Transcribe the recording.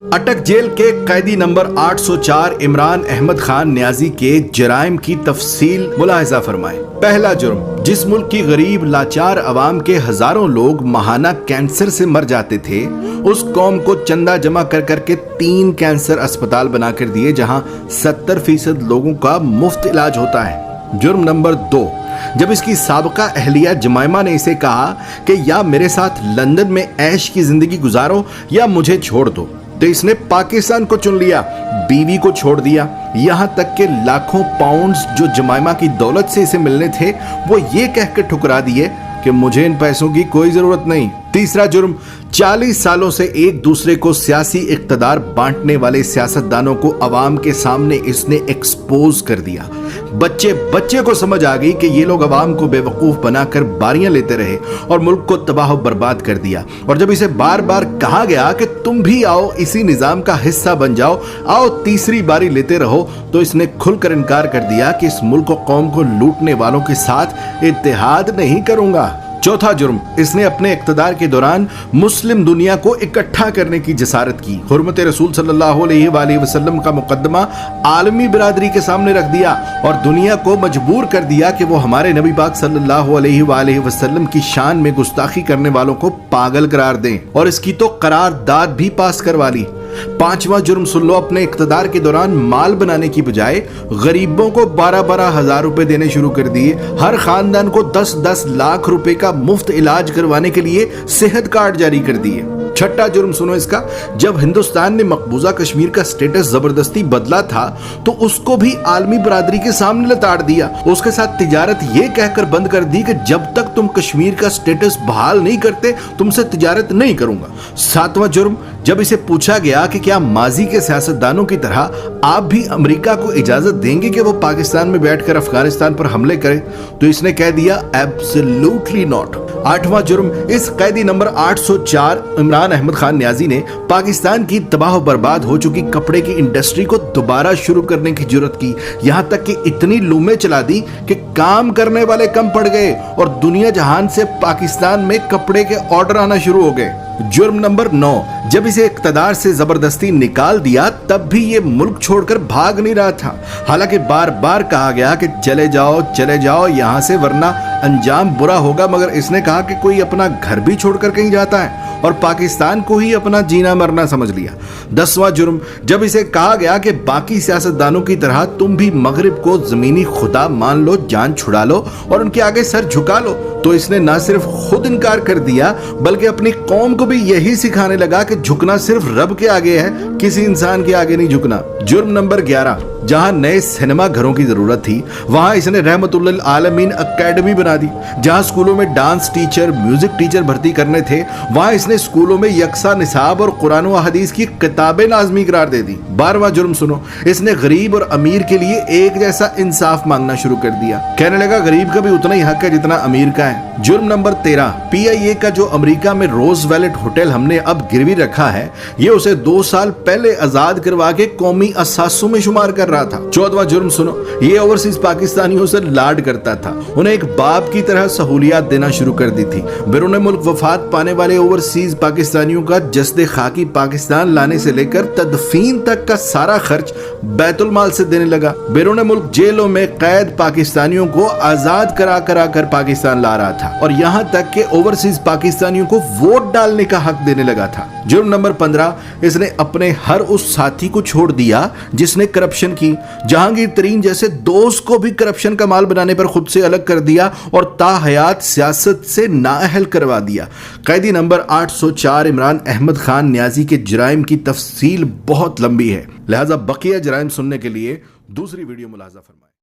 अटक जेल के कैदी नंबर 804 इमरान अहमद खान न्याजी के जराइम की तफसील मुलाहिजा फरमाएं। पहला जुर्म, जिस मुल्क की गरीब लाचार अवाम के हजारों लोग माहाना कैंसर से मर जाते थे, उस कौम को चंदा जमा कर करके 3 कैंसर अस्पताल बनाकर दिए जहां 70% लोगों का मुफ्त इलाज होता है। जुर्म नंबर 2, जब इसकी साबका अहलिया जमाइमा ने इसे कहा कि या मेरे साथ लंदन में ऐश की जिंदगी गुजारो या मुझे छोड़ दो, तो इसने पाकिस्तान को चुन लिया, बीवी को छोड़ दिया। यहाँ तक के लाखों पाउंड्स जो जमाइमा की दौलत से इसे मिलने थे, वो ये कहकर ठुकरा दिए कि मुझे इन पैसों की कोई जरूरत नहीं। तीसरा जुर्म, 40 सालों से एक दूसरे को सियासी इक्तदार बांटने वाले सियासतदानों को अवाम के सामने इसने एक्सपोज कर दिया। बच्चे को समझ आ गई कि ये लोग अवाम को बेवकूफ बनाकर बारियां लेते रहे और मुल्क को तबाह बर्बाद कर दिया। और जब इसे बार बार कहा गया कि तुम भी आओ, इसी निजाम का हिस्सा बन जाओ, आओ तीसरी बारी लेते रहो, तो इसने खुलकर इनकार कर दिया कि इस मुल्क और कौम को लूटने वालों के साथ इत्तेहाद नहीं करूंगा। चौथा जुर्म, इसने अपने इक्तदार के दौरान मुस्लिम दुनिया को इकट्ठा करने की जसारत की। हुर्मत रसूल सल्लल्लाहु अलैहि वसल्लम का मुकद्दमा आलमी बिरादरी के सामने रख दिया और दुनिया को मजबूर कर दिया कि वो हमारे नबी पाक सल्लल्लाहु अलैहि वसल्लम की शान में गुस्ताखी करने वालों को पागल करार दें, और इसकी तो करारदाद भी पास करवा ली। पांचवा जुर्म सुन लो, अपने इक्तदार के दौरान माल बनाने की बजाय गरीबों को 12-12 हजार रुपए देने शुरू कर दिए। हर खानदान को 10-10 लाख रुपए का मुफ्त इलाज करवाने के लिए सेहत कार्ड जारी कर दिए। छठा जुर्म सुनो इसका, जब हिंदुस्तान ने मकबूजा कश्मीर का स्टेटस जबरदस्ती बदला था, तो उसको भी आलमी बरादरी के सामने लताड़ दिया। उसके साथ तिजारत ये कहकर बंद कर दी कि जब तक तुम कश्मीर का स्टेटस बहाल नहीं करते, तुमसे तिजारत नहीं करूंगा। सातवां जुर्म, जब इसे पूछा गया कि क्या माजी के सियासतदानों की तरह आप भी अमेरिका को इजाजत देंगे कि वो पाकिस्तान में बैठकर अफगानिस्तान पर हमले करे, तो इसने कह दिया एब्सोल्युटली नॉट। आठवां जुर्म, इस कैदी नंबर 804 इमरान अहमद खान न्याजी ने पाकिस्तान की तबाह बर्बाद हो चुकी कपड़े की इंडस्ट्री को दोबारा शुरू करने की जुर्रत की। यहां तक कि इतनी लूमें चला दी कि काम करने वाले कम पड़ गए और दुनिया जहान से पाकिस्तान में कपड़े के ऑर्डर आना शुरू हो गए। जुर्म नंबर 9, जब इसे इक्तदार से जबरदस्ती निकाल दिया, तब भी ये मुल्क छोड़कर भाग नहीं रहा था। हालांकि बार बार कहा गया कि चले जाओ यहां से, वरना अंजाम बुरा होगा, मगर इसने कहा कि कोई अपना घर भी छोड़कर कहीं जाता है और पाकिस्तान को ही अपना जीना मरना समझ लिया। 10वां जुर्म, जब इसे कहा गया कि बाकी सियासतदानों की तरह तुम भी मगरिब को जमीनी खुदा मान लो, जान छुड़ा लो और उनके आगे सर झुका लो, तो इसने न सिर्फ खुद इनकार कर दिया बल्कि अपनी कौम को भी यही सिखाने लगा कि झुकना सिर्फ रब के आगे है, किसी इंसान के आगे नहीं झुकना। जुर्म नंबर 11, जहां नए सिनेमा घरों की जरूरत थी, वहां इसने रहमतुल्लिल आलमीन एकेडमी बना दी। जहां स्कूलों में डांस टीचर, म्यूजिक टीचर भर्ती करने थे, वहां इसने स्कूलों में यकसा निसाब और कुरान व हदीस की किताबें लाजमी करार दे दी। 12वां जुर्म सुनो, इसने गरीब और अमीर के लिए एक जैसा इंसाफ मांगना शुरू कर दिया। कहने लगा गरीब का भी उतना ही हक है जितना अमीर का है। जुर्म नंबर 13, PIA का जो अमेरिका में रोज वैलेट होटल हमने अब गिरवी रखा है, ये उसे 2 साल पहले आजाद करवा के कौमी असासों में शुमार कर रहा था। 14वां जुर्म सुनो, ये ओवरसीज पाकिस्तानियों से लाड करता था, उन्हें एक बाप की तरह सहूलियात देना शुरू कर दी थी। बैरून मुल्क वफात पाने वाले ओवरसीज पाकिस्तानियों का जस्दे खाकी पाकिस्तान लाने से लेकर तदफीन तक का सारा खर्च बैतुल माल से देने लगा। बैरून मुल्क जेलों में कैद पाकिस्तानियों को आजाद करा कर पाकिस्तान ला रहा था और यहां तक के ओवरसीज पाकिस्तानियों को वोट डालने का हक देने लगा था। जुर्म नंबर 15, इसने अपने हर उस साथी को छोड़ दिया जिसने करप्शन की। जहांगीर तरीन जैसे दोस्त को भी करप्शन का माल बनाने पर खुद से अलग कर दिया और ताहयात सियासत से नाअहल करवा दिया। कैदी नंबर 804 इमरान अहमद खान न्याजी के जराइम की तफसील बहुत लंबी है, लिहाजा बकिया जराइम सुनने के लिए दूसरी वीडियो मुलाजा फरमाएं।